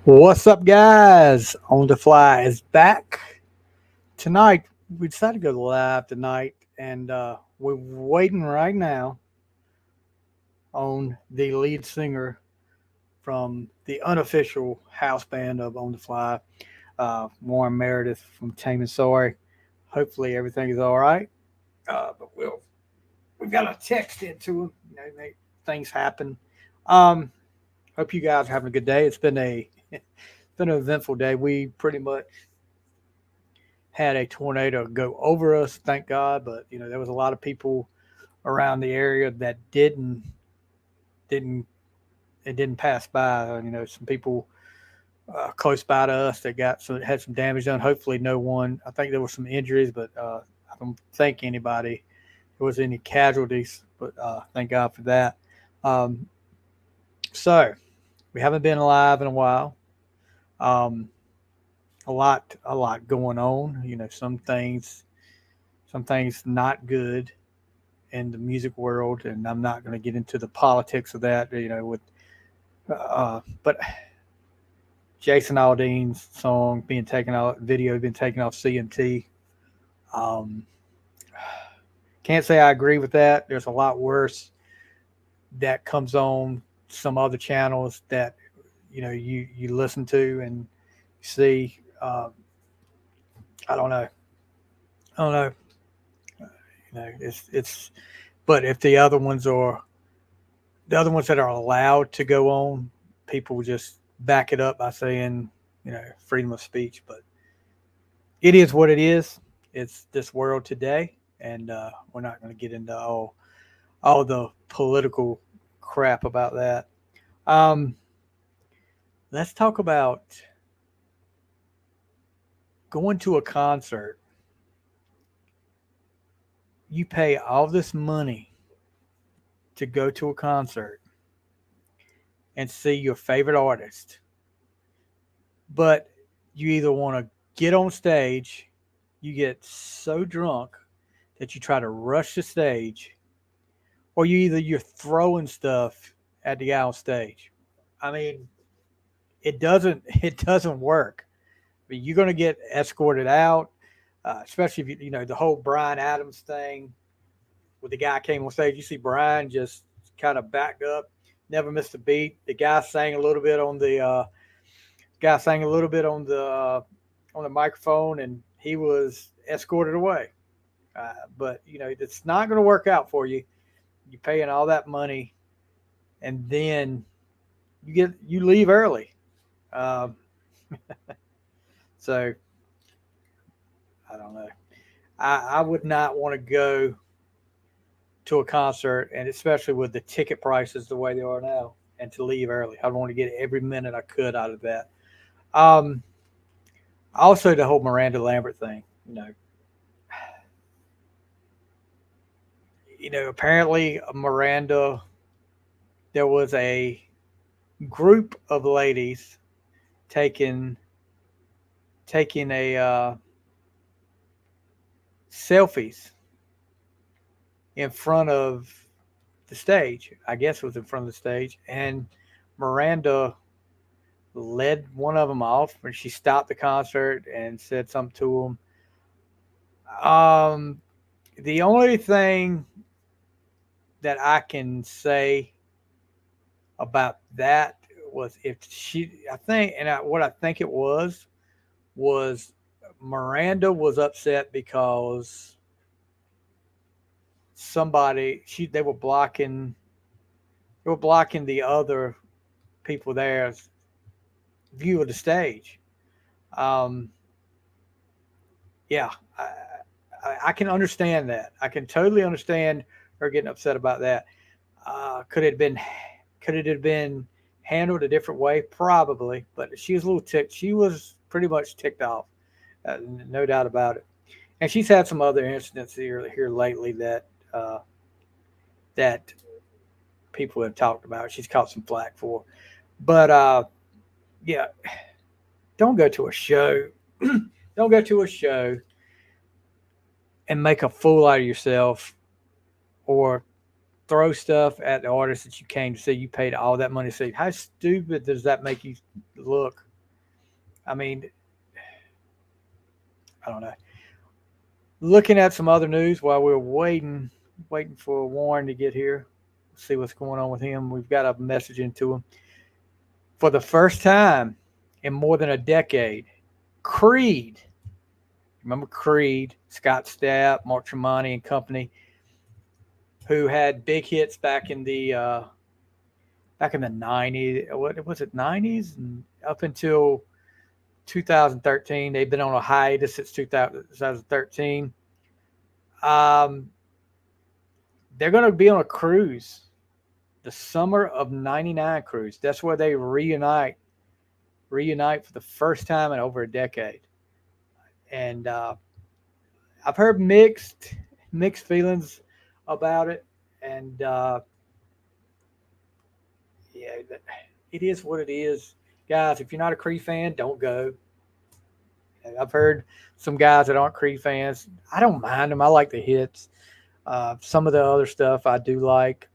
What's up, guys? On the Fly is back tonight. We decided to go live tonight, and we're waiting right now on the lead singer from the unofficial house band of On the Fly, Warren Meredith from Taming Sari. Hopefully, everything is all right. But we've got a text into him. Things happen. Um, Hope you guys are having a good day. It's been an eventful day. We pretty much had a tornado go over us, thank God. But there was a lot of people around the area that didn't it didn't pass by. Some people close by to us that had some damage done. Hopefully, no one. I think there were some injuries, but I don't think anybody there was any casualties. But thank God for that. Um, so we haven't been live in a while. Um, a lot going on. Some things not good in the music world, and I'm not going to get into the politics of that. But Jason Aldean's song being taken off, video being taken off CMT. Um, can't say I agree with that. There's a lot worse that comes on some other channels that you listen to and see. I don't know. I don't know. It's. But if the other ones that are allowed to go on, people just back it up by saying, freedom of speech. But it is what it is. It's this world today, and we're not going to get into all the political crap about that. Um, let's talk about going to a concert. You pay all this money to go to a concert and see your favorite artist, but you either want to get on stage, you get so drunk that you try to rush the stage, or you're throwing stuff at the guy on stage. I mean, it doesn't work. I mean, you're going to get escorted out, especially if the whole Brian Adams thing. When the guy came on stage, you see Brian just kind of backed up, never missed a beat. The guy sang a little bit on the microphone, and he was escorted away. But it's not going to work out for you. You're paying all that money, and then you leave early. Um, so I don't know. I would not want to go to a concert, and especially with the ticket prices the way they are now, and to leave early. I want to get every minute I could out of that. Um, Also, the whole Miranda Lambert thing. Apparently Miranda, there was a group of ladies taking taking a selfies in front of the stage. I guess it was in front of the stage, and Miranda led one of them off when she stopped the concert and said something to him. Um, the only thing that I can say about that was if I think, what I think it was Miranda was upset because they were blocking the other people there's view of the stage. Um, yeah, I can understand that. I can totally understand her getting upset about that. Could it have been handled a different way? Probably, but she was a little ticked. She was pretty much ticked off, no doubt about it. And she's had some other incidents here lately uh, that people have talked about. She's caught some flack for, but yeah, don't go to a show. Don't go to a show and make a fool out of yourself, or throw stuff at the artist that you came to see. You paid all that money to see. How stupid does that make you look? I mean, I don't know. Looking at some other news while we're waiting for Warren to get here, see what's going on with him. We've got a message into him. For the first time in more than a decade, Creed, remember Creed, Scott Stapp, Mark Tremonti and company, who had big hits back in the 90s. What was it, 90s and up until 2013. They've been on a hiatus since 2013. Um, they're going to be on a cruise, the Summer of '99 cruise. That's where they reunite for the first time in over a decade. And I've heard mixed feelings about it. And yeah, it is what it is, guys. If you're not a Creed fan, don't go. I've heard some guys that aren't Creed fans. I don't mind them. I like the hits. Some of the other stuff I do like.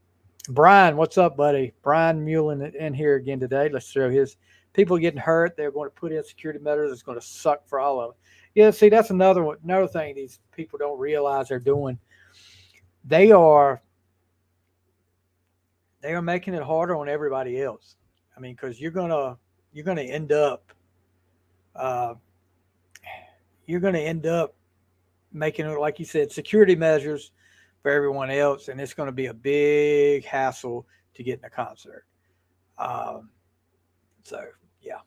Brian, what's up, buddy? Brian Mullen in here again today. Let's show his people getting hurt. They're going to put in security measures. It's going to suck for all of them. Yeah, see, that's another one. Another thing these people don't realize they're doing. They are making it harder on everybody else. I mean, because you're gonna end up uh, you're gonna end up making it, like you said, security measures for everyone else, and it's going to be a big hassle to get in a concert. Um, so yeah,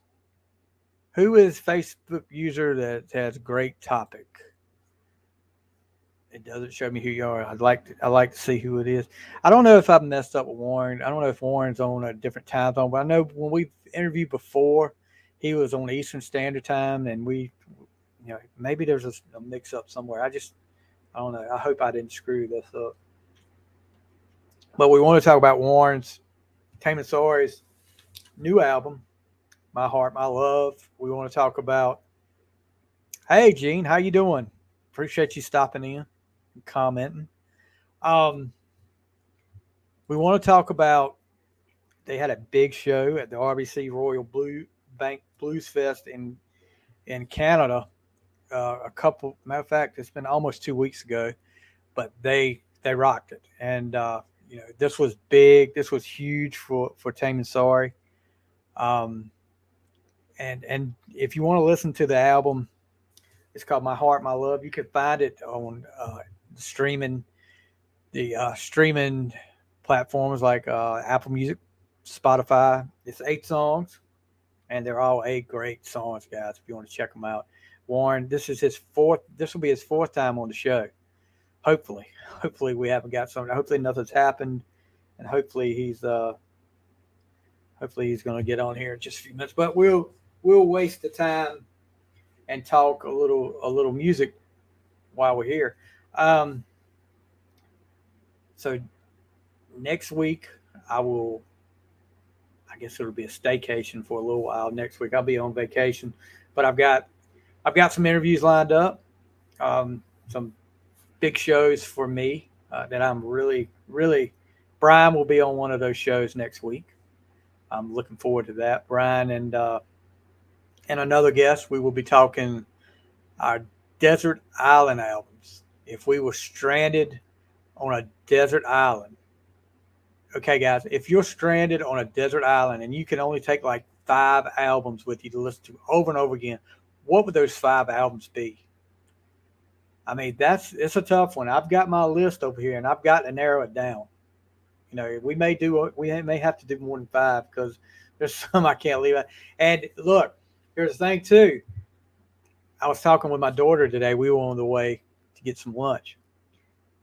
who is Facebook user that has great topic? It doesn't show me who you are. I like to see who it is. I don't know if I've messed up with Warren. I don't know if Warren's on a different time zone, but I know when we've interviewed before, he was on Eastern Standard Time, and maybe there's a mix up somewhere. I don't know. I hope I didn't screw this up. But we want to talk about Warren's Taming Sari's new album, My Heart, My Love. We want to talk about. Hey, Gene, how you doing? Appreciate you stopping in and commenting. Um, we want to talk about. They had a big show at the RBC Royal Blue Bank Blues Fest in Canada. Matter of fact, it's been almost 2 weeks ago, but they rocked it, and this was big. This was huge for Taming Sari. Um, and if you want to listen to the album, it's called My Heart, My Love. You can find it on streaming streaming platforms like Apple Music, Spotify. It's 8 songs, and they're all 8 great songs, guys. If you want to check them out, Warren, this is his fourth. This will be his fourth time on the show. Hopefully we haven't got something. Hopefully nothing's happened, and hopefully he's going to get on here in just a few minutes. But we'll waste the time and talk a little music while we're here. Um, so next week I will. I guess it'll be a staycation for a little while. Next week I'll be on vacation, but I've got some interviews lined up. Some big shows for me that I'm really. Brian will be on one of those shows next week. I'm looking forward to that. Brian and another guest. We will be talking our desert island albums. If we were stranded on a desert island, okay, guys, if you're stranded on a desert island and you can only take like 5 albums with you to listen to over and over again, what would those 5 albums be? I mean, it's a tough one. I've got my list over here, and I've got to narrow it down. We may have to do more than 5 because there's some I can't leave out. And look, here's the thing too. I was talking with my daughter today. We were on the way to get some lunch,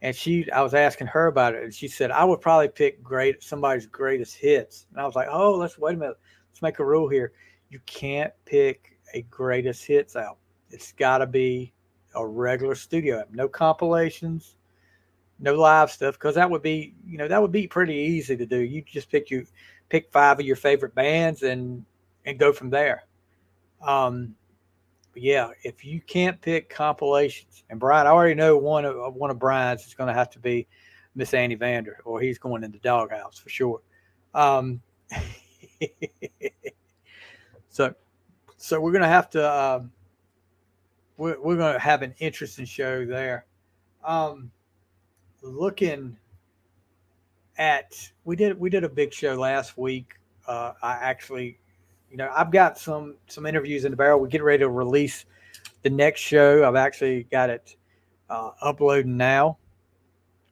and I was asking her about it, and she said I would probably pick somebody's greatest hits. And I was like, oh, let's wait a minute. Let's make a rule here. You can't pick a greatest hits album. It's got to be a regular studio album. No compilations, no live stuff, because that would be pretty easy to do. You just pick 5 of your favorite bands and go from there. Um, but yeah, if you can't pick compilations, and Brian, I already know one of Brian's is going to have to be Miss Annie Vander, or he's going in the doghouse for sure. Um, so So we're gonna have to we're gonna have an interesting show there. Um, Looking at we did a big show last week. I actually, I've got some interviews in the barrel. We get ready to release the next show. I've actually got it uploading now.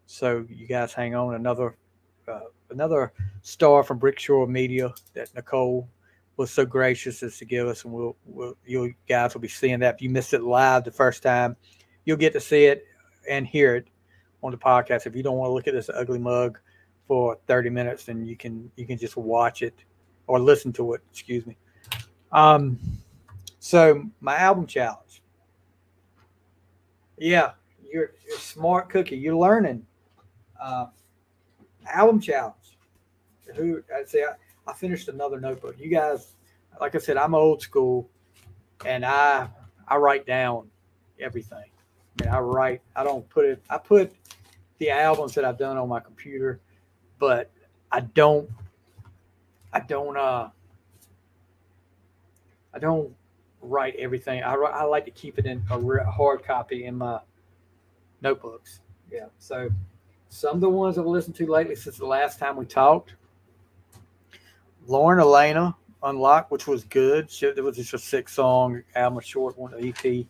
So you guys hang on. Another star from Brickshore Media that Nicole was so gracious as to give us, and you guys will be seeing that. If you missed it live the first time, you'll get to see it and hear it on the podcast. If you don't want to look at this ugly mug for 30 minutes, then you can just watch it or listen to it. Excuse me. Um, so my album challenge. Yeah, you're a smart cookie. You're learning. Uh, Album challenge. I'd say I finished another notebook. You guys, like I said, I'm old school, and I write down everything. I mean, I write. I don't put it. I put the albums that I've done on my computer, but I don't. I don't. I don't write everything. I like to keep it in a hard copy in my notebooks. Yeah. So some of the ones I've listened to lately since the last time we talked. Lauren Elena Unlocked, which was good. It was just a 6-song album, a short one, EP.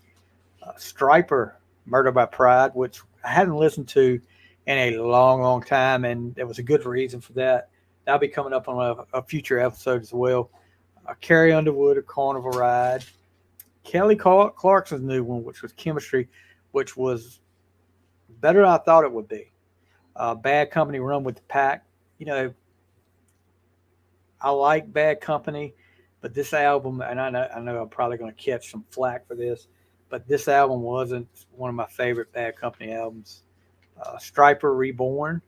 Striper, Murder by Pride, which I hadn't listened to in a long, long time, and there was a good reason for that. That'll be coming up on a future episode as well. Carrie Underwood, A Carnival Ride. Kelly Clarkson's new one, which was Chemistry, which was better than I thought it would be. Bad Company, Run with the Pack. I like Bad Company, but this album, and I know I'm probably going to catch some flack for this, but this album wasn't one of my favorite Bad Company albums. Striper Reborn,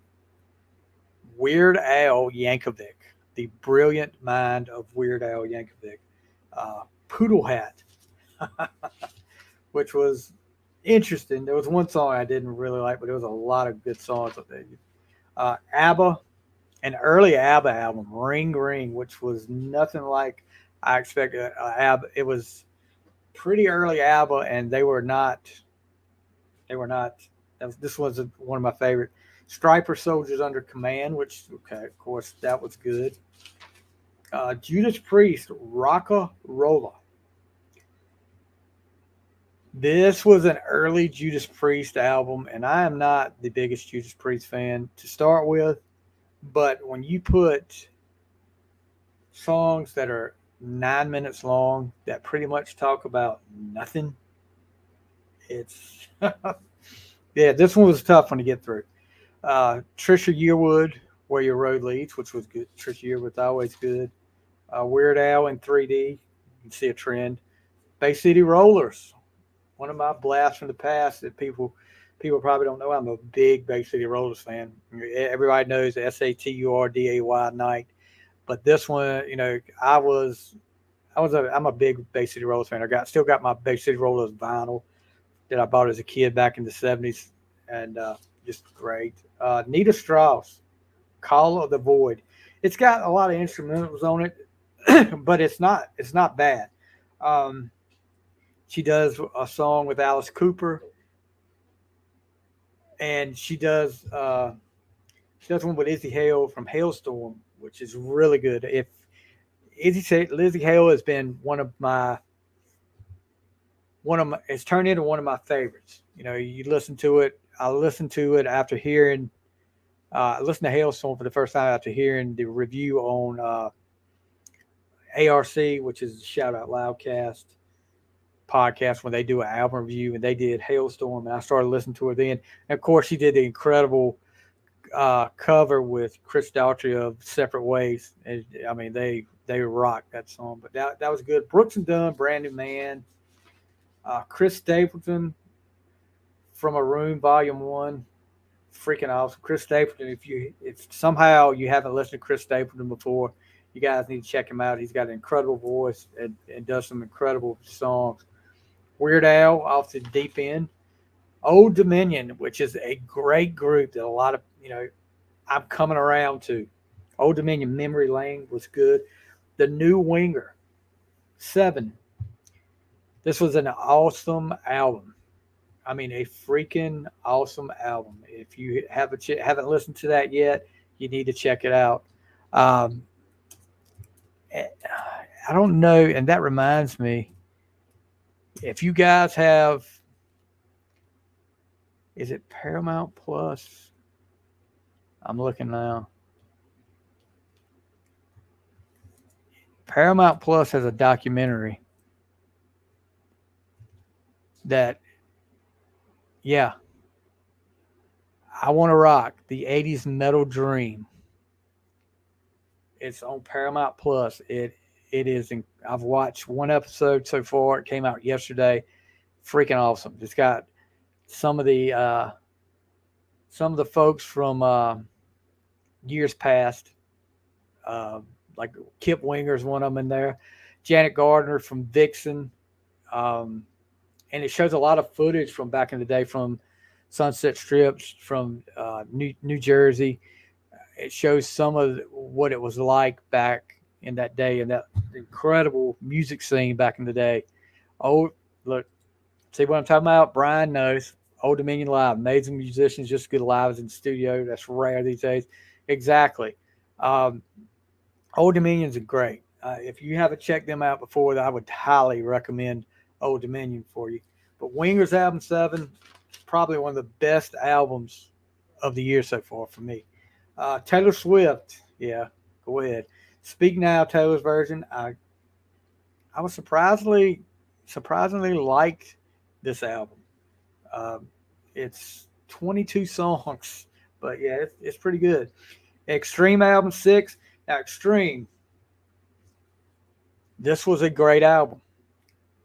Weird Al Yankovic, the brilliant mind of Weird Al Yankovic. Poodle Hat, which was interesting. There was one song I didn't really like, but there was a lot of good songs up there. ABBA, an early ABBA album, Ring Ring, which was nothing like I expected. ABBA, it was pretty early ABBA, and they were not. This was one of my favorite. Striper Soldiers Under Command, which, okay, of course, that was good. Judas Priest, Rocka Rolla. This was an early Judas Priest album, and I am not the biggest Judas Priest fan to start with, but when you put songs that are 9 minutes long that pretty much talk about nothing, it's yeah, this one was a tough one to get through. Trisha Yearwood, Where Your Road Leads, which was good. Trisha Yearwood's always good. Weird Al in 3D, you can see a trend. Bay City Rollers, one of my blasts from the past that people probably don't know. I'm a big Bay City Rollers fan. Everybody knows SATURDAY Night, but this one, I'm a big Bay City Rollers fan. Still got my Bay City Rollers vinyl that I bought as a kid back in the 70s, and just great. Nita Strauss, Call of the Void. It's got a lot of instrumentals on it, but it's not bad. She does a song with Alice Cooper, and she does one with Izzy Hale from Hailstorm, which is really good. If Lizzie Hale has been it's turned into one of my favorites. You listen to it. I listened to it after hearing. I listened to Hailstorm for the first time after hearing the review on ARC, which is Shout Out Loudcast podcast, when they do an album review, and they did Hailstorm, and I started listening to her then. And of course, she did the incredible cover with Chris Daughtry of Separate Ways. I mean, they rocked that song. But that was good. Brooks and Dunn, Brand New Man. Chris Stapleton, From a Room, Volume 1. Freaking awesome. Chris Stapleton, if somehow you haven't listened to Chris Stapleton before, you guys need to check him out. He's got an incredible voice and does some incredible songs. Weird Al, Off the Deep End. Old Dominion, which is a great group that a lot of, I'm coming around to. Old Dominion, Memory Lane was good. The New Winger, 7. This was an awesome album. I mean, a freaking awesome album. If you haven't listened to that yet, you need to check it out. Um, eh, I don't know, and that reminds me, if you guys have, is it Paramount Plus? I'm looking now. Paramount Plus has a documentary that, yeah, I Want to Rock, the 80s Metal Dream. It's on Paramount Plus. It is. I've watched one episode so far. It came out yesterday. Freaking awesome. It's got some of the uh, some of the folks from years past, uh, like Kip Winger's one of them in there. Janet Gardner from Vixen, um, and it shows a lot of footage from back in the day from Sunset Strips from New Jersey. It shows some of what it was like back in that day and that incredible music scene back in the day. Oh, look, see what I'm talking about? Brian knows. Old Dominion Live, amazing musicians, just good live in the studio. That's rare these days. Exactly. Um, Old Dominion's are great. If you haven't checked them out before, I would highly recommend Old Dominion for you. But Winger's album 7 is probably one of the best albums of the year so far for me. Taylor Swift, yeah, go ahead. Speak Now, Taylor's version. I was surprisingly liked this album. Um, it's 22 songs, but yeah, it's pretty good. Extreme album 6. Now, Extreme, this was a great album,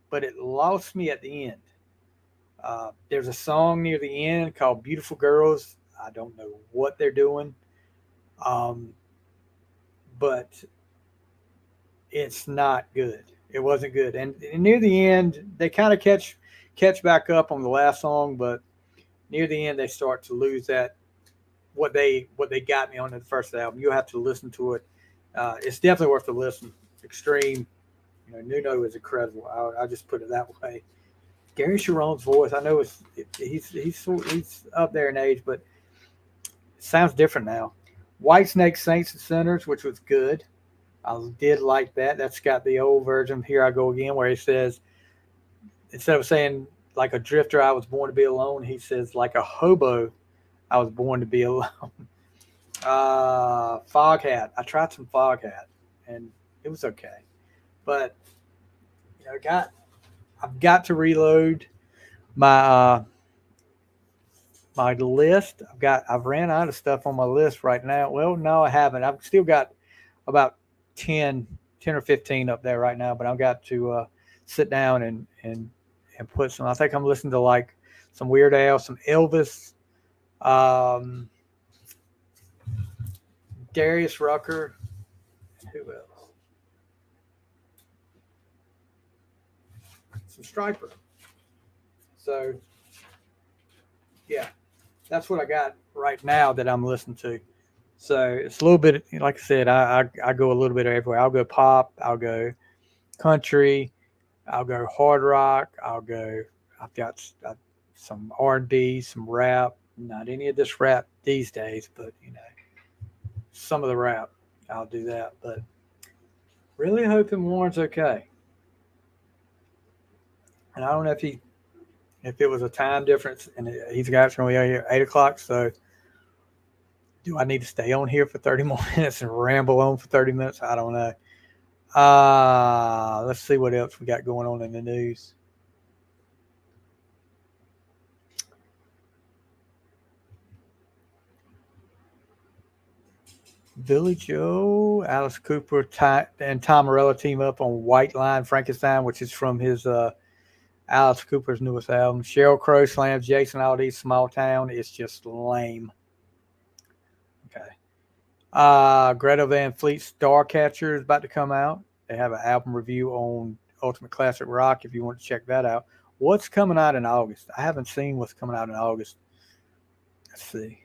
but it lost me at the end. There's a song near the end called Beautiful Girls. I don't know what they're doing, um, but it's not good. It wasn't good. And near the end, they kind of catch back up on the last song, but near the end they start to lose that what they got me on the first album. You'll have to listen to it. It's definitely worth the listen. Extreme, Nuno is incredible. I'll just put it that way. Gary Sharon's voice, I know he's up there in age, but it sounds different now. Whitesnake Saints and Sinners, which was good. I did like that. That's got the old version. Here I go again, where he says, instead of saying like a drifter, I was born to be alone, he says like a hobo, I was born to be alone. Foghat. I tried some Foghat, and it was okay, but I've got to reload my my list. I've ran out of stuff on my list right now. Well, no, I haven't. I've still got about 10 or 15 up there right now, but I've got to sit down and put some. I think I'm listening to like some Weird Al, some Elvis, um, Darius Rucker, who else? Some Striper. So, yeah, that's what I got right now that I'm listening to. So it's a little bit, like I said, I go a little bit everywhere. I'll go pop, I'll go country, I'll go hard rock, I've got some R&B, some rap. Not any of this rap these days, but some of the rap, I'll do that. But really hoping Warren's okay. And I don't know if it was a time difference, and he's got going to be here at 8 o'clock. So do I need to stay on here for 30 more minutes and ramble on for 30 minutes? I don't know. Let's see what else we got going on in the news. Billy Joe, Alice Cooper, and Tom Morello team up on White Line Frankenstein, which is from his Alice Cooper's newest album. Sheryl Crow slams Jason Aldean's Small Town. It's just lame. Okay. Greta Van Fleet's Starcatcher is about to come out. They have an album review on Ultimate Classic Rock if you want to check that out. What's coming out in August? I haven't seen what's coming out in August. Let's see.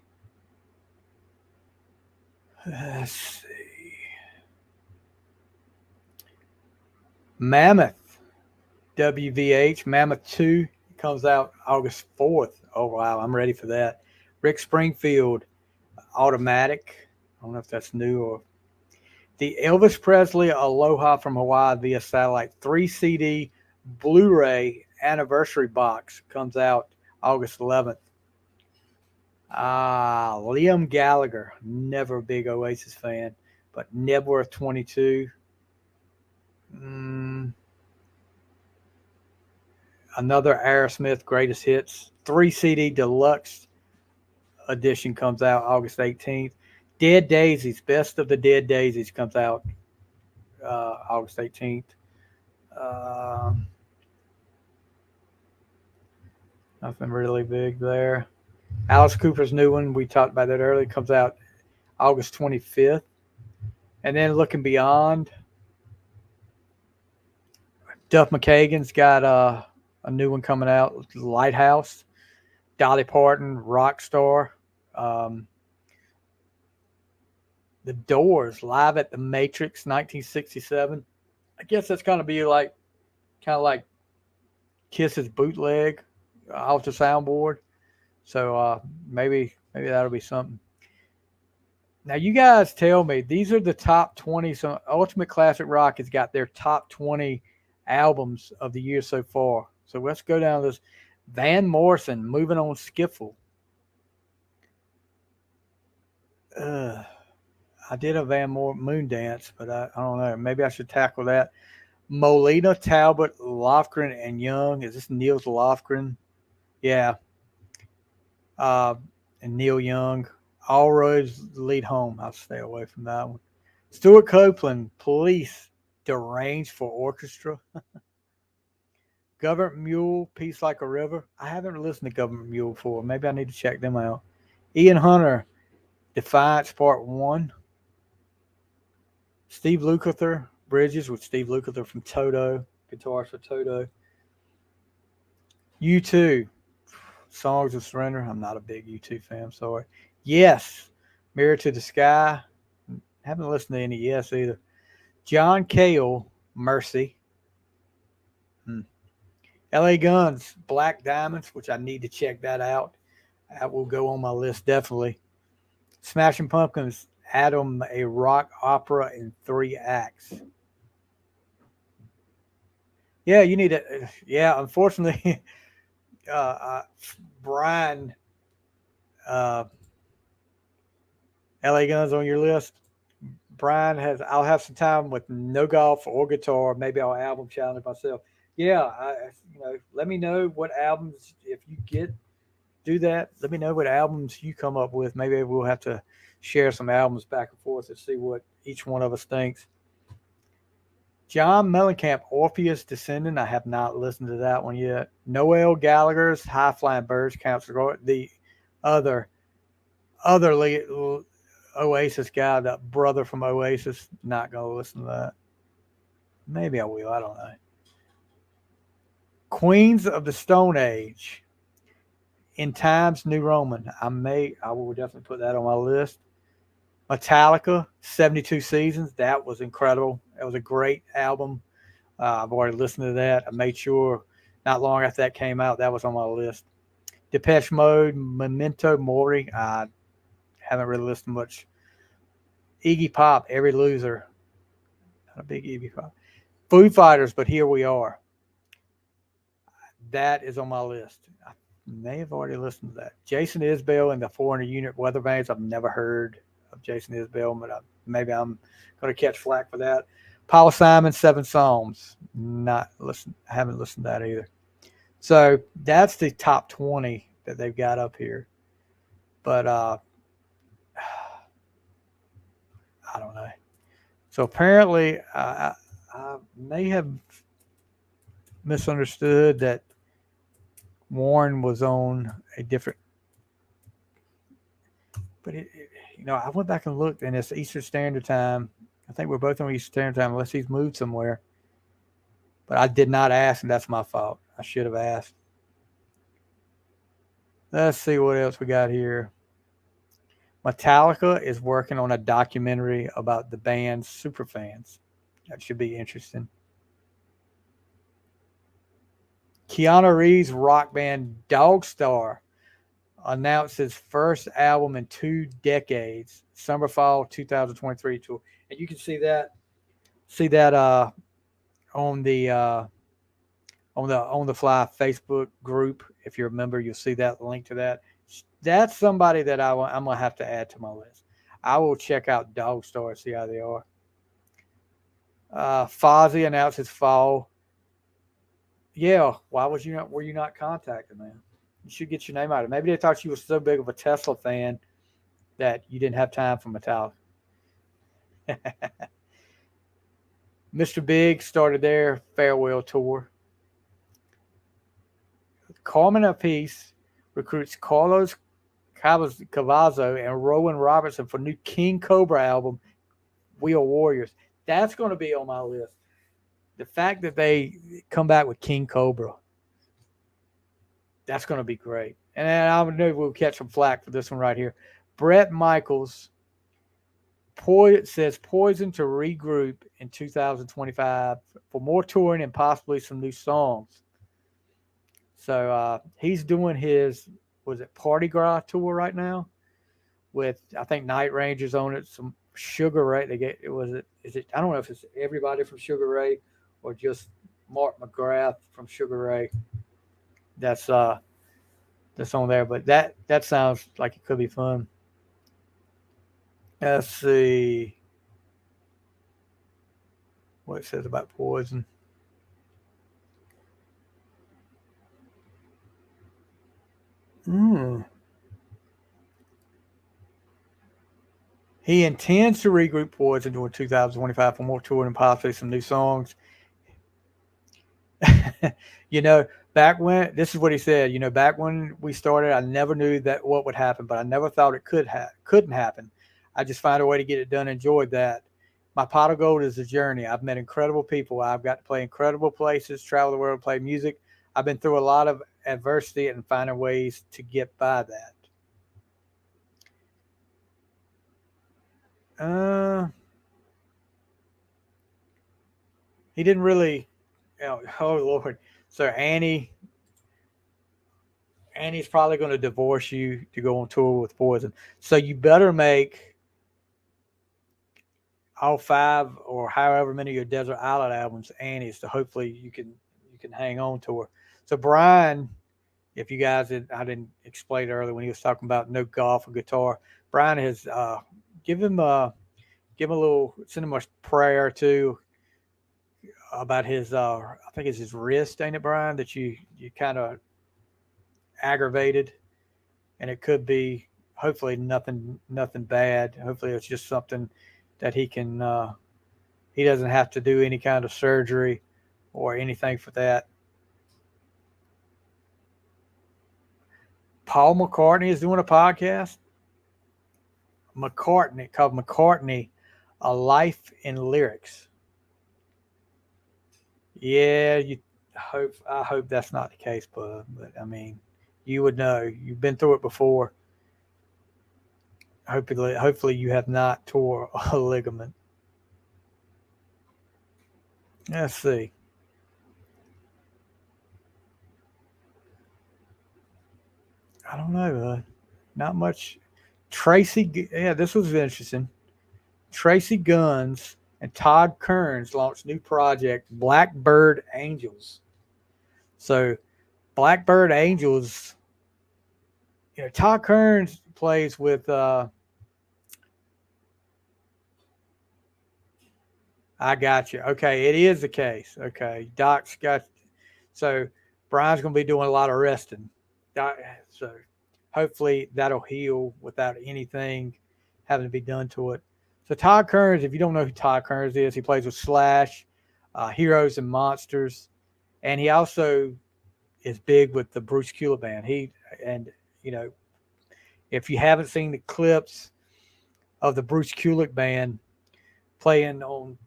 Mammoth. WVH Mammoth 2 comes out August 4th. Oh, wow. I'm ready for that. Rick Springfield Automatic. I don't know if that's new or. The Elvis Presley Aloha from Hawaii via satellite 3 CD Blu ray anniversary box comes out August 11th. Liam Gallagher, never a big Oasis fan, but Nebworth 22. Another Aerosmith Greatest Hits 3 CD Deluxe edition comes out August 18th. Dead Daisies, Best of the Dead Daisies comes out August 18th. Nothing really big there. Alice Cooper's new one, we talked about that earlier, comes out August 25th. And then looking beyond, Duff McKagan's got a new one coming out, Lighthouse. Dolly Parton, Rockstar. The Doors, Live at the Matrix, 1967. I guess that's going to be like, kind of like Kiss's bootleg off the soundboard. So maybe that'll be something. Now, you guys tell me, these are the top 20. So Ultimate Classic Rock has got their top 20 albums of the year so far. So let's go down this. Van Morrison, Moving on Skiffle. I did a Van Moon Dance, but I don't know. Maybe I should tackle that. Molina, Talbot, Lofgren, and Young. Is this Niels Lofgren? Yeah. And Neil Young. All roads lead home. I'll stay away from that one. Stuart Copeland, Police, Deranged for Orchestra. Government Mule, Peace Like a River. I haven't listened to Government Mule before. Maybe I need to check them out. Ian Hunter, Defiance Part 1. Steve Lukather, Bridges with Steve Lukather from Toto. Guitars for Toto. U2, Songs of Surrender. I'm not a big U2 fan, I'm sorry. Yes, Mirror to the Sky. Haven't listened to any Yes either. John Cale, Mercy. LA Guns, Black Diamonds, which I need to check that out. That will go on my list definitely. Smashing Pumpkins, Adam, a rock opera in 3 acts. Yeah, you need it. Yeah, unfortunately, Brian, LA Guns on your list. Brian has. I'll have some time with no golf or guitar. Maybe I'll album challenge myself. Yeah, let me know what albums if you do that. Let me know what albums you come up with. Maybe we'll have to share some albums back and forth and see what each one of us thinks. John Mellencamp, Orpheus Descendant. I have not listened to that one yet. Noel Gallagher's High Flying Birds counts. The other Oasis guy, that brother from Oasis, not going to listen to that. Maybe I will. I don't know. Queens of the Stone Age. In Times New Roman. I will definitely put that on my list. Metallica, 72 Seasons. That was incredible. That was a great album. I've already listened to that. I made sure not long after that came out, that was on my list. Depeche Mode, Memento Mori. I haven't really listened much. Iggy Pop, Every Loser. Not a big Iggy Pop. Foo Fighters, But Here We Are. That is on my list. I may have already listened to that. Jason Isbell and the 400 Unit Weather Vanes. I've never heard of Jason Isbell, but maybe I'm going to catch flack for that. Paul Simon, 7 Psalms. I haven't listened to that either. So that's the top 20 that they've got up here. But I don't know. So apparently I may have misunderstood that Warren was on a different. But I went back and looked, and it's Eastern Standard Time. I think we're both on Eastern Standard Time, unless he's moved somewhere. But I did not ask, and that's my fault. I should have asked. Let's see what else we got here. Metallica is working on a documentary about the band's superfans. That should be interesting. Keanu Reeves' rock band Dogstar announced its first album in 2 decades, summer fall 2023 tour, and you can see that on the on the Fly Facebook group. If you're a member, you'll see that link to that. That's somebody that I'm gonna have to add to my list. I will check out Dogstar and see how they are. Fozzy announced his fall. Yeah, why was you not? Were you not contacted, man? You should get your name out of it. Maybe they thought you were so big of a Tesla fan that you didn't have time for Metallica. Mr. Big started their farewell tour. Carmen Apiece recruits Carlos Cavazzo and Rowan Robertson for new King Cobra album, We Are Warriors. That's going to be on my list. The fact that they come back with King Cobra, that's going to be great. And I know we'll catch some flack for this one right here. Brett Michaels says Poison to regroup in 2025 for more touring and possibly some new songs. So he's doing his, was it Party Gras tour right now? With, I think, Night Rangers on it, some Sugar Ray. Is it? I don't know if it's everybody from Sugar Ray or just Mark McGrath from Sugar Ray. That's on there, but that sounds like it could be fun. Let's see what it says about Poison. He intends to regroup Poison during 2025 for more touring and possibly some new songs. Back when, this is what he said, back when we started, I never knew that what would happen, but I never thought it couldn't happen. I just find a way to get it done. Enjoyed that. My pot of gold is a journey. I've met incredible people. I've got to play incredible places, travel the world, play music. I've been through a lot of adversity and finding ways to get by that. He didn't really, oh Lord. So Annie's probably going to divorce you to go on tour with Poison. So you better make all 5 or however many of your Desert Island albums Annie's, so hopefully you can hang on to her. So Brian, if you guys I didn't explain earlier when he was talking about no golf or guitar, Brian has give him a little, send him a prayer too about his I think it's his wrist, ain't it, Brian, that you kind of aggravated, and it could be hopefully nothing bad. Hopefully it's just something that he can he doesn't have to do any kind of surgery or anything for that. Paul McCartney is doing a podcast. Called McCartney, A Life in Lyrics. Yeah, I hope that's not the case, bud. But I mean, you would know. You've been through it before. Hopefully you have not tore a ligament. Let's see. I don't know. Not much. This was interesting. Tracy Guns and Todd Kearns launched new project Blackbird Angels. So Blackbird Angels, Todd Kearns plays with I got you. Okay, it is the case. Okay, Doc's got. So Brian's going to be doing a lot of resting. So hopefully that'll heal without anything having to be done to it. So Todd Kearns, if you don't know who Todd Kearns is, he plays with Slash, Heroes and Monsters, and he also is big with the Bruce Kulick band. If you haven't seen the clips of the Bruce Kulick band playing on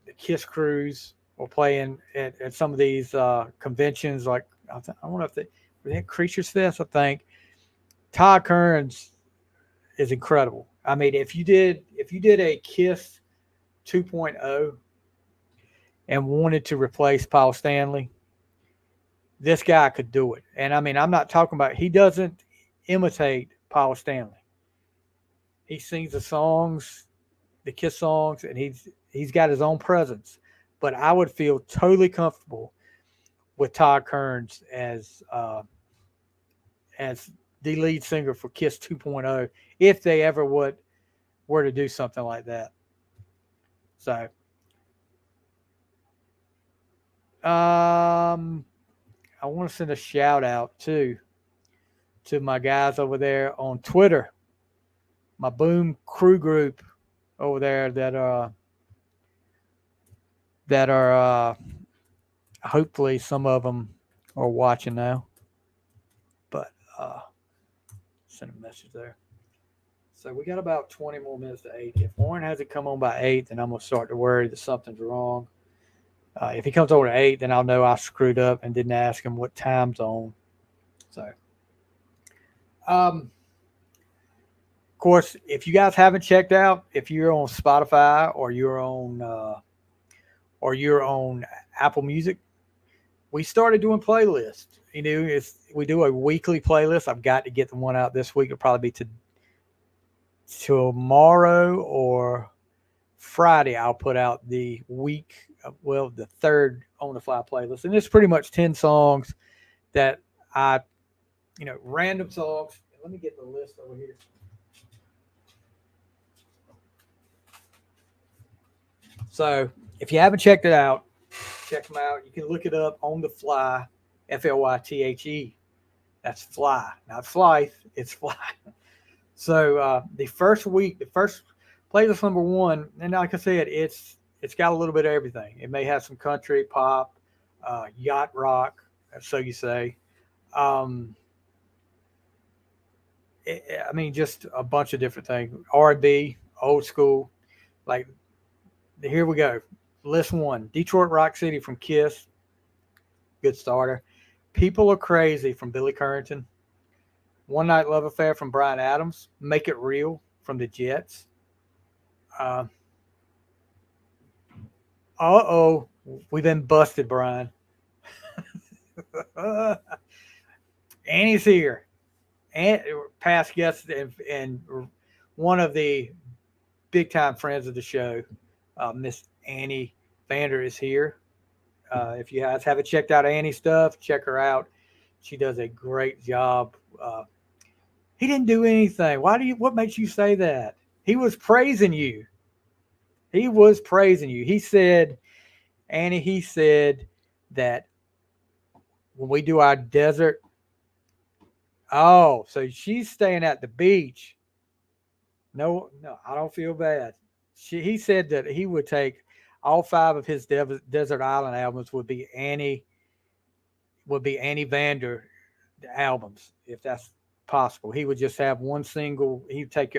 the Kiss Cruise or playing at some of these conventions, like I don't know if they had Creatures Fest, I think. Todd Kearns is incredible. I mean, if you did a Kiss 2.0 and wanted to replace Paul Stanley, this guy could do it. And I mean, I'm not talking about, he doesn't imitate Paul Stanley. He sings the songs, the Kiss songs, and he's got his own presence. But I would feel totally comfortable with Todd Kerns as the lead singer for Kiss 2.0 if they ever were to do something like that. So, I want to send a shout out to my guys over there on Twitter, my Boom Crew group over there that are hopefully some of them are watching now. But send a message there. So we got about 20 more minutes to 8. If Warren hasn't come on by 8, then I'm gonna start to worry that something's wrong. If he comes over at 8, then I'll know I screwed up and didn't ask him what time zone. So, of course, if you guys haven't checked out, if you're on Spotify or you're on Apple Music, we started doing playlists. You know, we do a weekly playlist. I've got to get the one out this week. It'll probably be tomorrow or Friday. I'll put out the the third On The Fly playlist, and it's pretty much 10 songs that random songs. Let me get the list over here. So if you haven't checked it out, check them out. You can look it up On The Flythe, Flythe. That's fly, not Flythe. It's fly. So the first playlist number 1, and like I said, it's got a little bit of everything. It may have some country, pop, yacht rock, so you say. I mean, just a bunch of different things. R&B, old school. Like, here we go. List 1, Detroit Rock City from Kiss. Good starter. People Are Crazy from Billy Currington. One Night Love Affair from Bryan Adams. Make It Real from the Jets. We've been busted, Brian. Annie's here. And past guest and one of the big time friends of the show, Miss Annie Vander is here. If you guys haven't checked out Annie's stuff, check her out. She does a great job. He didn't do anything. What makes you say that? He was praising you. He said, Annie, that when we do our desert, so she's staying at the beach. No, I don't feel bad. He said that he would take all 5 of his Desert Island albums would be Annie Vander albums, if that's possible. He would just have one single. He'd take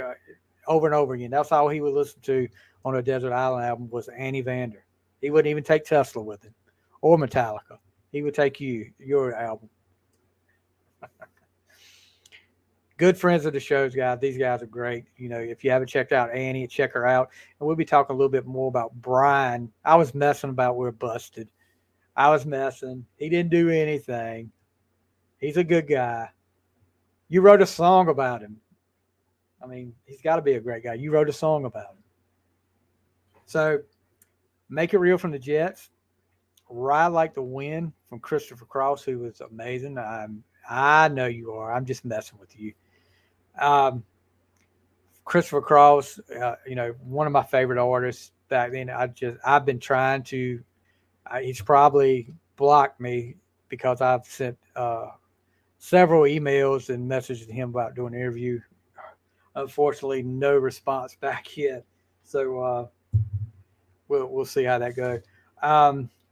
over and over again. That's all he would listen to on a Desert Island album was Annie Vander. He wouldn't even take Tesla with him or Metallica. He would take your album. Good friends of the shows, guys. These guys are great. You know, if you haven't checked out Annie, check her out. And we'll be talking a little bit more about Brian. I was messing about. We're busted. I was messing. He didn't do anything. He's a good guy. You wrote a song about him. I mean, he's got to be a great guy. You wrote a song about him. So, Make It Real from the Jets. Ride Like the Wind from Christopher Cross, who was amazing. I know you are. I'm just messing with you. Christopher Cross, one of my favorite artists back then. I've been trying to. He's probably blocked me because I've sent several emails and messages to him about doing an interview. Unfortunately, no response back yet. So we'll see how that goes.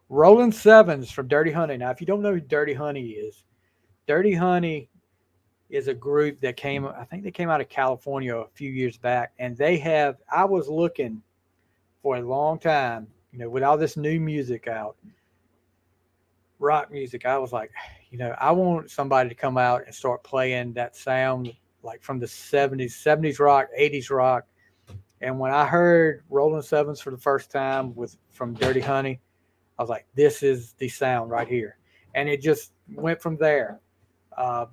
Rolling Sevens from Dirty Honey. Now, if you don't know who Dirty Honey is a group that came out of California a few years back, and I was looking for a long time, with all this new music out, rock music. I was like, I want somebody to come out and start playing that sound like from the 70s rock, 80s rock. And when I heard Rolling Sevens for the first time from Dirty Honey, I was like, this is the sound right here. and it just went from there. Uh,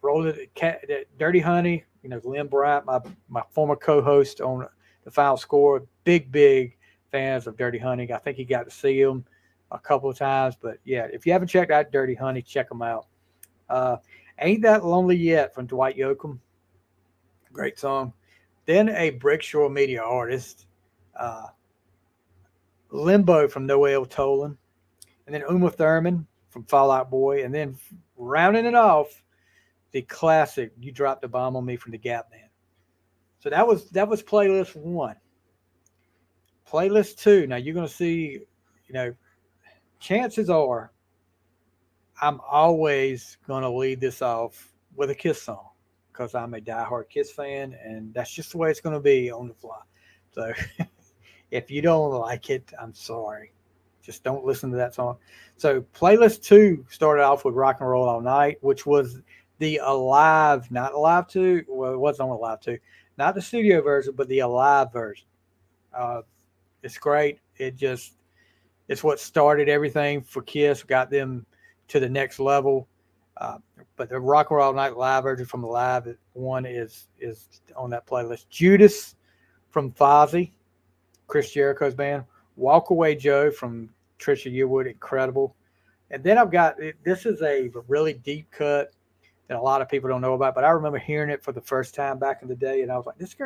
Rolling Dirty Honey. Lynn Bryant, my former co-host on the Final Score, big fans of Dirty Honey. I think he got to see him a couple of times, but yeah, if you haven't checked out Dirty Honey, check them out. Uh, Ain't That Lonely Yet from Dwight Yoakam, great song. Then a Brickshore Media artist, uh, Limbo from Noel Tolan, and then Uma Thurman from Fall Out Boy, and then rounding it off, the classic "You Dropped the Bomb on Me" from the Gap Band. So that was playlist one. Playlist two. Now you're gonna see, chances are I'm always gonna lead this off with a Kiss song because I'm a diehard Kiss fan, and that's just the way it's gonna be on the fly. So if you don't like it, I'm sorry. Just don't listen to that song. So playlist two started off with Rock and Roll All Night, which was the Alive, not Alive 2. Well, it wasn't on Alive 2. Not the studio version, but the Alive version. Uh, it's great. It's what started everything for Kiss, got them to the next level. Uh, but the Rock and Roll All Night live version from the live one is on that playlist. Judas from Fozzy, Chris Jericho's band. Walk Away Joe from Trisha Yearwood, incredible. And then I've got, this is a really deep cut that a lot of people don't know about, but I remember hearing it for the first time back in the day, and I was like, this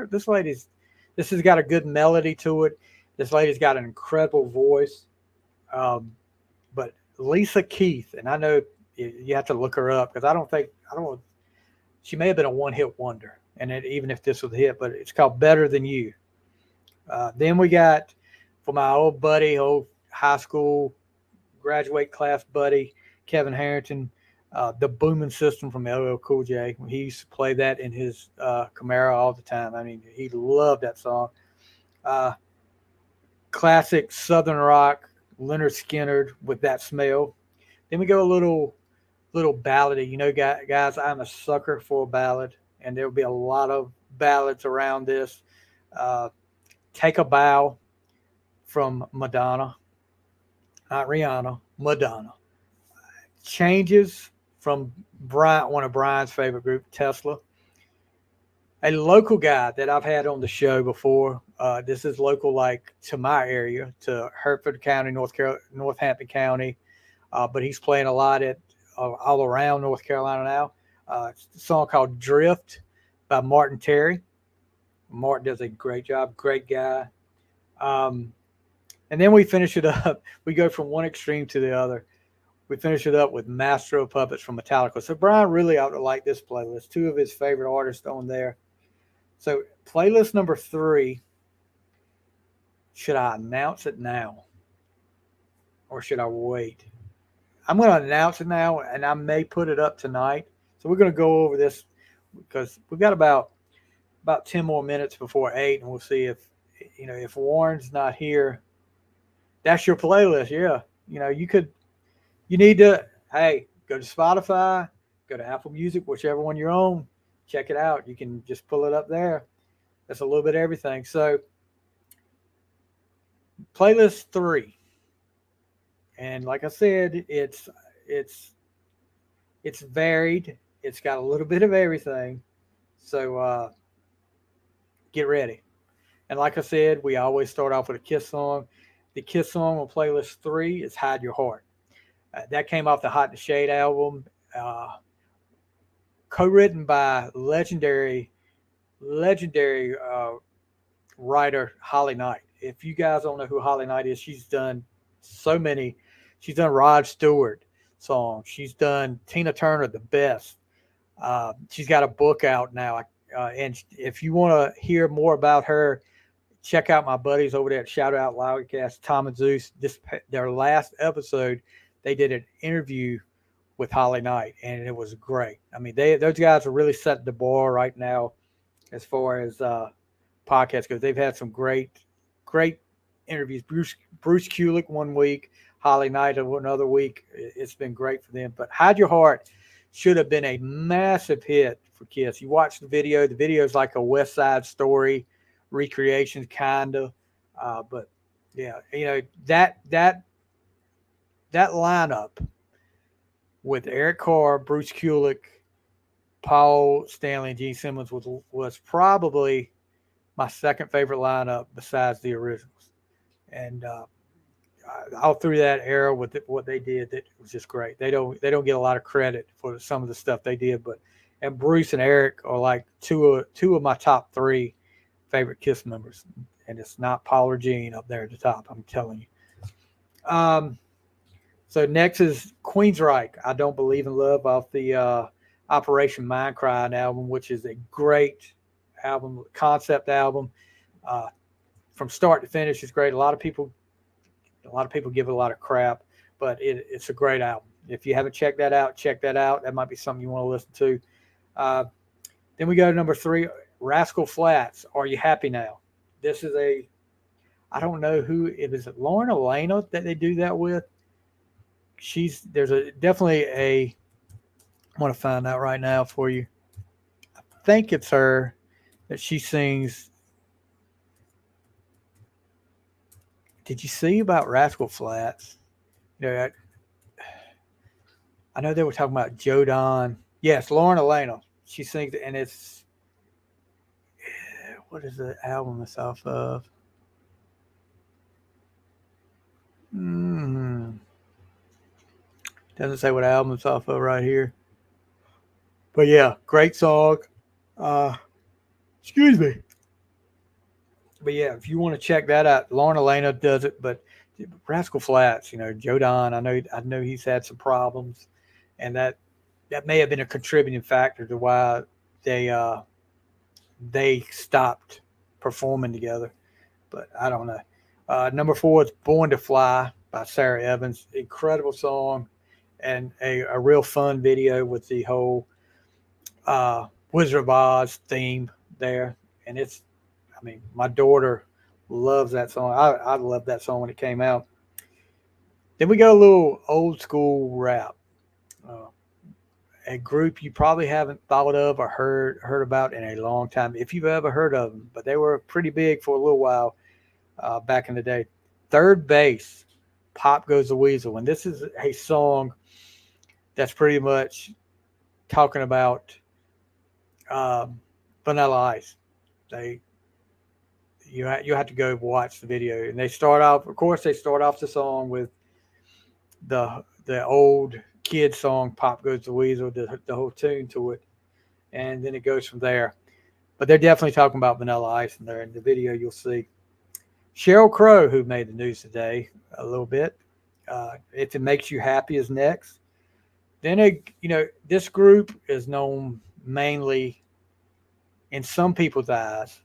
has got a good melody to it. This lady's got an incredible voice. But Lisa Keith, and I know you have to look her up because she may have been a one-hit wonder, and even if this was a hit, but it's called Better Than You. Then we got, for my old buddy, old high school graduate class buddy, Kevin Harrington, the Booming System from LL Cool J. He used to play that in his Camaro all the time. I mean, he loved that song. Classic Southern rock, Leonard Skinner with That Smell. Then we go a little ballady. Guys, I'm a sucker for a ballad, and there'll be a lot of ballads around this. Take a Bow from Madonna, not Rihanna, Madonna. Changes from one of Brian's favorite group, Tesla. A local guy that I've had on the show before. This is local, like to my area, to Hertford County, Northampton County, but he's playing a lot at all around North Carolina now. It's a song called "Drift" by Martin Terry. Martin does a great job, great guy. And then we finish it up. We go from one extreme to the other. We finish it up with Master of Puppets from Metallica. So Brian really ought to like this playlist. Two of his favorite artists on there. So playlist number 3, should I announce it now or should I wait? I'm going to announce it now, and I may put it up tonight. So we're going to go over this because we've got about 10 more minutes before 8, and we'll see if Warren's not here. That's your playlist. Yeah. You need to, hey, go to Spotify, go to Apple Music, whichever one you're on. Check it out. You can just pull it up there. That's a little bit of everything. So, playlist 3. And like I said, it's varied. It's got a little bit of everything. So, get ready. And like I said, we always start off with a Kiss song. The Kiss song on playlist 3 is Hide Your Heart. That came off the Hot in the Shade album, co-written by legendary writer Holly Knight. If you guys don't know who Holly Knight is, she's done so many. She's done Rod Stewart songs. She's done Tina Turner, The Best. She's got a book out now. And if you want to hear more about her, check out my buddies over there at Shout Out Loudcast, Tom and Zeus. Their last episode, they did an interview with Holly Knight, and it was great. I mean, those guys are really setting the bar right now as far as podcasts go. They've had some great interviews. Bruce Kulick one week, Holly Knight another week. It's been great for them. But Hide Your Heart should have been a massive hit for Kiss. You watch the video. The video is like a West Side Story recreation, kind of. But yeah, that that lineup with Eric Carr, Bruce Kulick, Paul Stanley, and Gene Simmons was probably my second favorite lineup besides the originals. And all through that era with what they did, that was just great. They don't get a lot of credit for some of the stuff they did, but and Bruce and Eric are like two of my top three favorite Kiss members, and it's not Paul or Gene up there at the top. I'm telling you. So next is Queensryche. I Don't Believe in Love off the Operation Mindcrime album, which is a great album, concept album. Uh, from start to finish, it's great. A lot of people give it a lot of crap, but it's a great album. If you haven't checked that out, check that out. That might be something you want to listen to. Then we go to number 3, Rascal Flatts. Are You Happy Now? This is I don't know who it is. Lauren Elena that they do that with. Definitely I want to find out right now for you. I think it's her that she sings. Did you see about Rascal Flatts? I know they were talking about Joe Don. Yes, Lauren Elena. She sings, and it's what is the album it's off of? Doesn't say what album it's off of right here. But yeah, great song. Excuse me. But yeah, if you want to check that out, Lauren Elena does it. But Rascal Flatts, Joe Don. I know he's had some problems, and that may have been a contributing factor to why they stopped performing together. But I don't know. Number 4 is Born to Fly by Sarah Evans. Incredible song and a real fun video with the whole Wizard of Oz theme there. And my daughter loves that song. I loved that song when it came out. Then we got a little old school rap. A group you probably haven't thought of or heard about in a long time, if you've ever heard of them, but they were pretty big for a little while back in the day. Third Base, Pop Goes the Weasel. And this is a song that's pretty much talking about Vanilla Ice. You have to go watch the video. And they start off the song with the old kid song, Pop Goes the Weasel, the whole tune to it. And then it goes from there. But they're definitely talking about Vanilla Ice in there. In the video, you'll see Sheryl Crow, who made the news today a little bit. If It Makes You Happy is next. Then, this group is known mainly in some people's eyes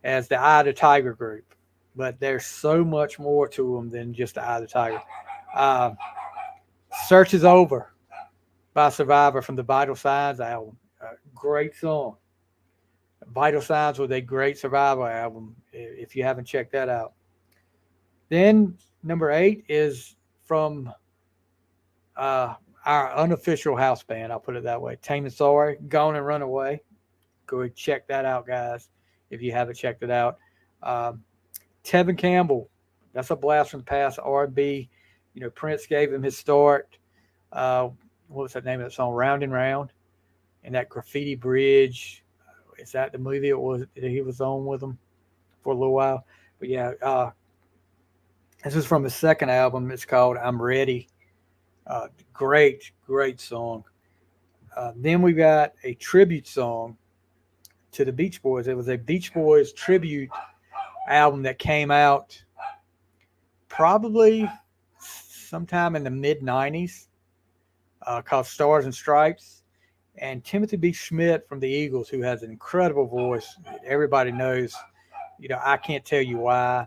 as the Eye of the Tiger group. But there's so much more to them than just the Eye of the Tiger. Search Is Over by Survivor from the Vital Signs album. Great song. Vital Signs was a great Survivor album if you haven't checked that out. Then number 8 is from our unofficial house band. I'll put it that way. Taming Sari, Gone and Run Away. Go check that out, guys, if you haven't checked it out. Tevin Campbell, that's a blast from the past. R&B. Prince gave him his start. What was that name of that song? Round and Round. And that Graffiti Bridge. Is that the movie that he was on with them for a little while? But yeah, this is from his second album. It's called I'm Ready. Great song. Then we got a tribute song to the Beach Boys. It was a Beach Boys tribute album that came out probably sometime in the mid-90s called Stars and Stripes. And Timothy B. Schmidt from the Eagles, who has an incredible voice. Everybody knows, I can't tell you why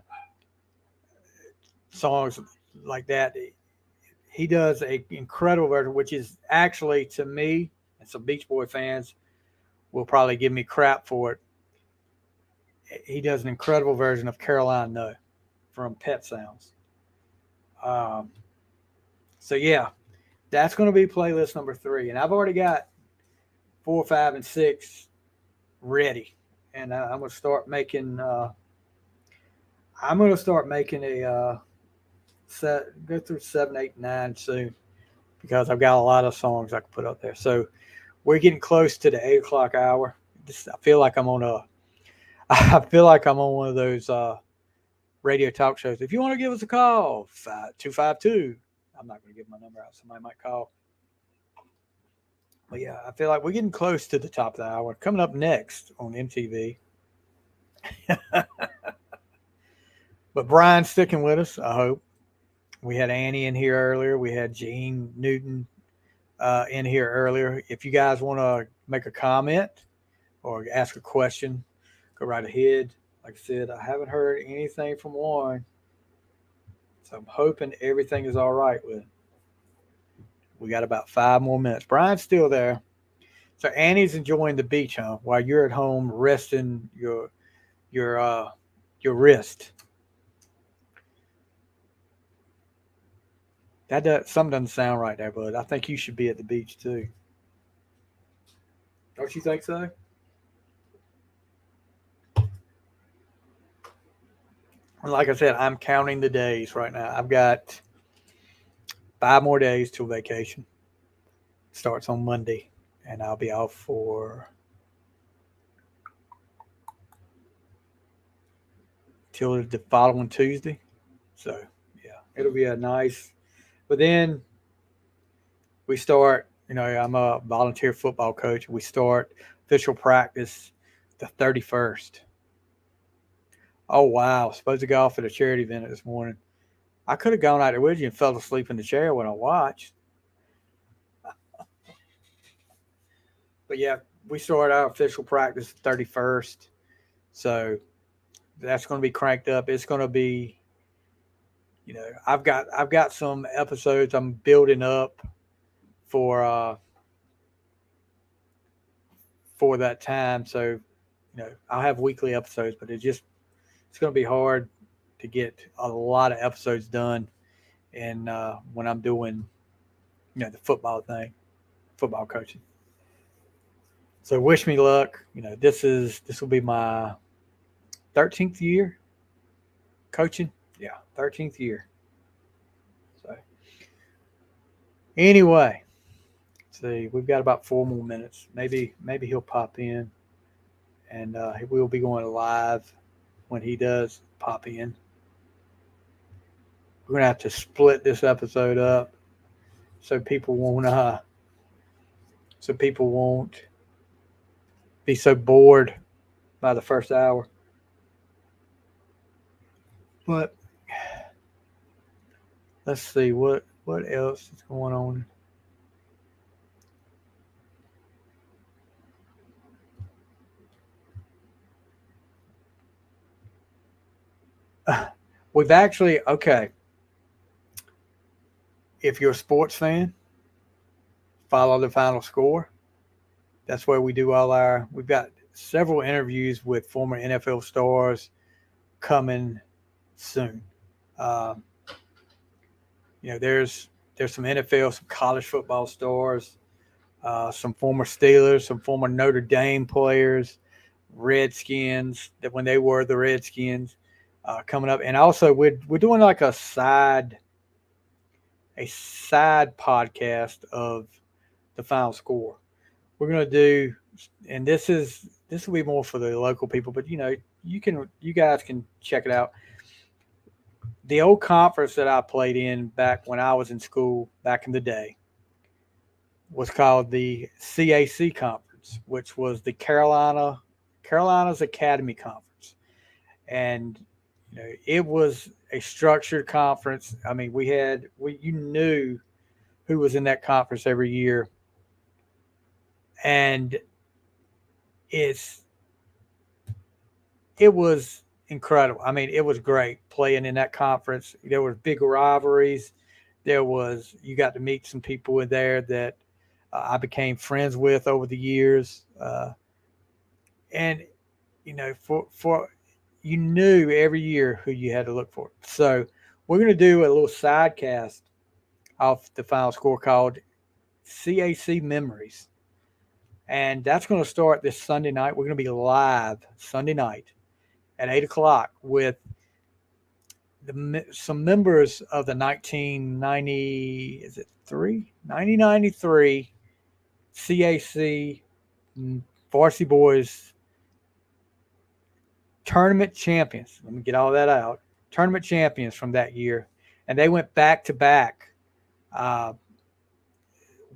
songs like that. He does an incredible version, which is actually, to me, and some Beach Boy fans will probably give me crap for it. He does an incredible version of Caroline No from Pet Sounds. So yeah, that's going to be playlist number 3. And I've already got 4, 5, and 6 ready. And I'm going to start making a go through 7, 8, 9 soon because I've got a lot of songs I can put up there. So we're getting close to the 8 o'clock hour. I feel like I'm on a. I feel like I'm on one of those radio talk shows. If you want to give us a call, 252. I'm not going to give my number out. Somebody might call. But yeah, I feel like we're getting close to the top of the hour. Coming up next on MTV. But Brian's sticking with us, I hope. We had Annie in here earlier. We had Gene Newton in here earlier. If you guys want to make a comment or ask a question, go right ahead. Like I said, I haven't heard anything from Warren. So I'm hoping everything is all right with it. We got about 5 more minutes. Brian's still there. So Annie's enjoying the beach, huh? While you're at home resting your wrist. Something doesn't sound right there, bud. I think you should be at the beach too. Don't you think so? And like I said, I'm counting the days right now. I've got 5 more days till vacation. Starts on Monday, and I'll be off for till the following Tuesday. So yeah, it'll be a nice. But then we start. I'm a volunteer football coach. We start official practice the 31st. Oh wow! Supposed to go off at a charity event this morning. I could have gone out there with you and fell asleep in the chair when I watched. But yeah, we start our official practice the 31st. So that's going to be cranked up. It's going to be, I've got some episodes I'm building up for for that time. So, I'll have weekly episodes, but it's going to be hard to get a lot of episodes done. And when I'm doing, the football coaching. So wish me luck. This will be my 13th year coaching. Yeah, 13th year. So anyway, let's see, we've got about 4 more minutes. Maybe he'll pop in, and we'll be going live when he does pop in. We're gonna have to split this episode up so people won't be so bored by the first hour. But let's see what else is going on. We've actually okay. If you're a sports fan, follow the final score. That's where we do we've got several interviews with former NFL stars coming soon. Um, there's some NFL, some college football stars, some former Steelers, some former Notre Dame players, Redskins, that when they were the Redskins, coming up. And also we're doing like a side podcast of the final score. We're going to do, and this will be more for the local people, but you guys can check it out. The old conference that I played in back when I was in school back in the day was called the CAC conference, which was the Carolina's Academy Conference. And it was a structured conference. I mean, you knew who was in that conference every year. And it was incredible. I mean, it was great playing in that conference. There were big rivalries. You got to meet some people in there that I became friends with over the years. And, for you knew every year who you had to look for. So we're going to do a little sidecast off the final score called CAC Memories. And that's going to start this Sunday night. We're going to be live Sunday night at 8 o'clock with some members of the 1990, is it 1993 CAC Varsity Boys tournament champions. Let me get all that out. Tournament champions from that year, and they went back to back.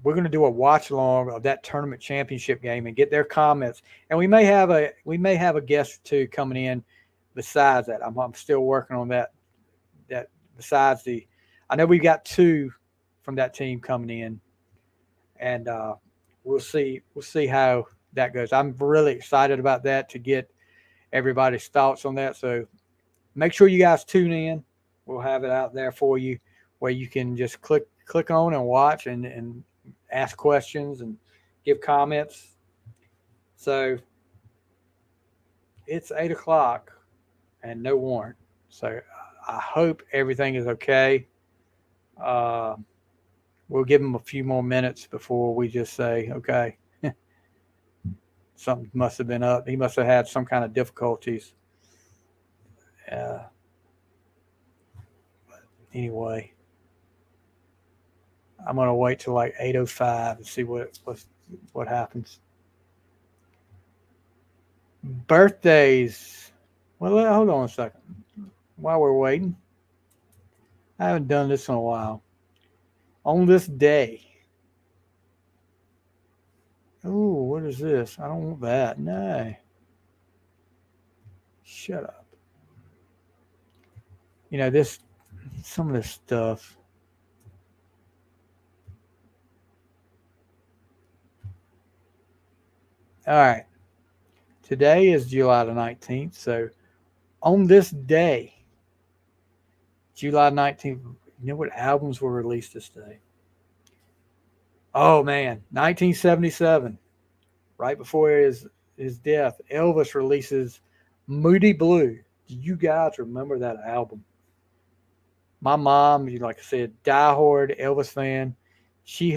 We're going to do a watch along of that tournament championship game and get their comments. And we may have a guest or two coming in besides that. I'm still working on that. That besides I know we've got two from that team coming in, and we'll see how that goes. I'm really excited about that to get everybody's thoughts on that. So make sure you guys tune in. We'll have it out there for you where you can just click on and watch and ask questions and give comments. So it's 8:00 and no warrant. So I hope everything is okay. We'll give him a few more minutes before we just say, okay, something must have been up. He must have had some kind of difficulties. But anyway, I'm gonna wait till like 8:05 and see what happens. Birthdays. Well, hold on a second. While we're waiting, I haven't done this in a while. On this day. Oh, what is this? I don't want that. No. Shut up. You know, some of this stuff. All right. Today is July the 19th. So on this day, July 19th, you know what albums were released this day? Oh, man. 1977, right before his death, Elvis releases Moody Blue. Do you guys remember that album? My mom, like I said, diehard Elvis fan. She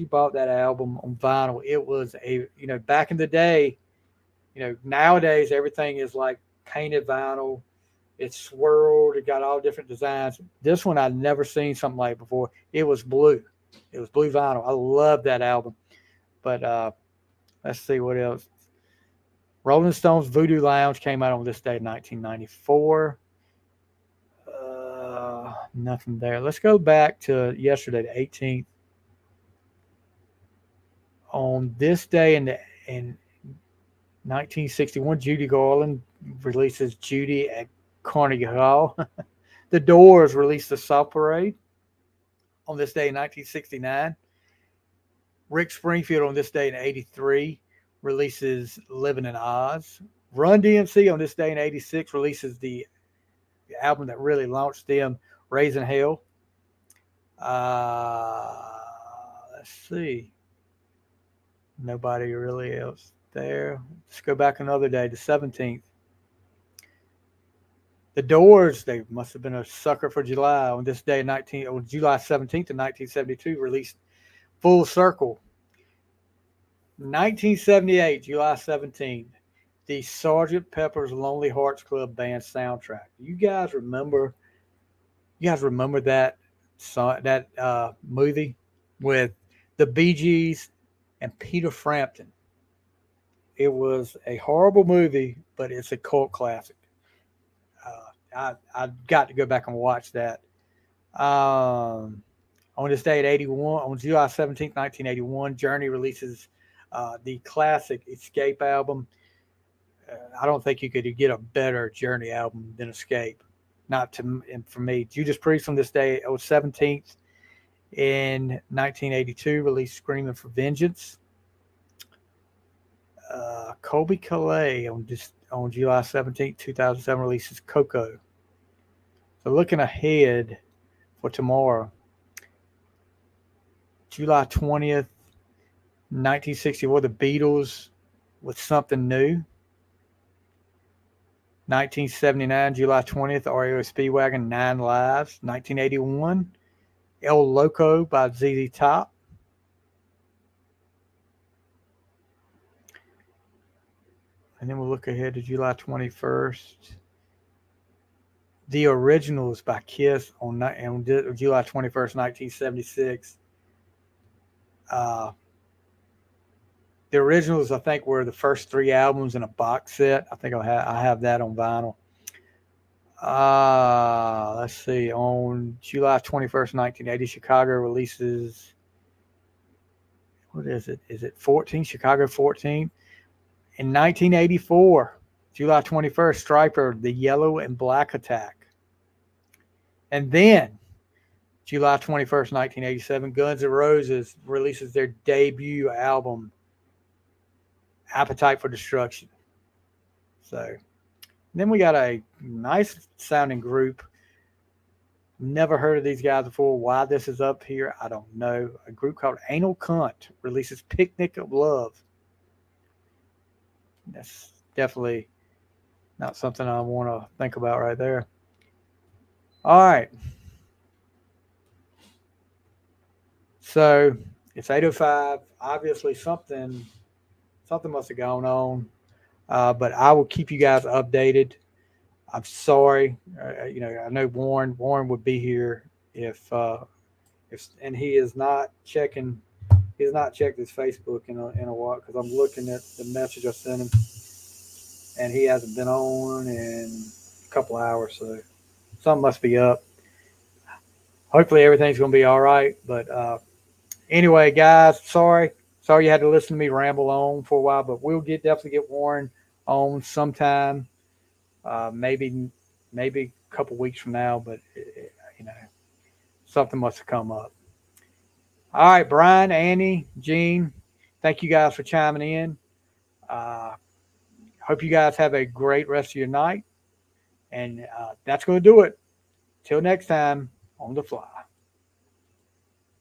bought that album on vinyl. It was back in the day, nowadays everything is like painted vinyl. It's swirled. It got all different designs. This one I'd never seen something like before. It was blue. It was blue vinyl. I love that album. But let's see what else. Rolling Stones' Voodoo Lounge came out on this day in 1994. Nothing there. Let's go back to yesterday, the 18th. On this day in 1961, Judy Garland releases Judy at Carnegie Hall. The Doors released the Soft Parade on this day in 1969. Rick Springfield on this day in 83 releases Living in Oz. Run DMC on this day in 86 releases the album that really launched them, Raising Hell. Let's see. Nobody really else there. Let's go back another day, the 17th. The Doors, they must have been a sucker for July. On this day, July 17th of 1972, released Full Circle. 1978, July 17th, the Sgt. Pepper's Lonely Hearts Club Band soundtrack. You guys remember that song, that movie with the Bee Gees and Peter Frampton? It was a horrible movie, but it's a cult classic. I got to go back and watch that. On this day at 81, on July 17th, 1981, Journey releases the classic Escape album. I don't think you could get a better Journey album than Escape. Not for me. Judas Priest on this day, 17th in 1982, released Screaming for Vengeance. Colby Calais on July 17th, 2007, releases Coco. So looking ahead for tomorrow, July 20th, 1964, the Beatles with Something New. 1979, July 20th, REO Speedwagon, 9 Lives. 1981, El Loco by ZZ Top. And then we'll look ahead to July 21st. The Originals by Kiss on July 21st, 1976. Uh, the Originals, I think, were the first three albums in a box set. I think I have that on vinyl. Let's see. On July 21st, 1980, Chicago releases, what is it? Is it 14? Chicago 14? In 1984, July 21st, Striper, The Yellow and Black Attack. And then, July 21st, 1987, Guns N' Roses releases their debut album, Appetite for Destruction. So, then we got a nice sounding group. Never heard of these guys before. Why this is up here, I don't know. A group called Anal Cunt releases Picnic of Love. That's definitely not something I want to think about right there. All right. So it's 8:05. Obviously, something must have gone on. But I will keep you guys updated. I'm sorry. I know Warren would be here if and he is not checking. He has not checked his Facebook in a while because I'm looking at the message I sent him, and he hasn't been on in a couple hours. So something must be up. Hopefully everything's going to be all right. But anyway, guys, sorry you had to listen to me ramble on for a while, but we'll definitely get Warren on sometime. Maybe a couple weeks from now, but something must have come up. All right, Brian, Annie, Gene, thank you guys for chiming in. Hope you guys have a great rest of your night, and that's going to do it. Till next time, on the fly.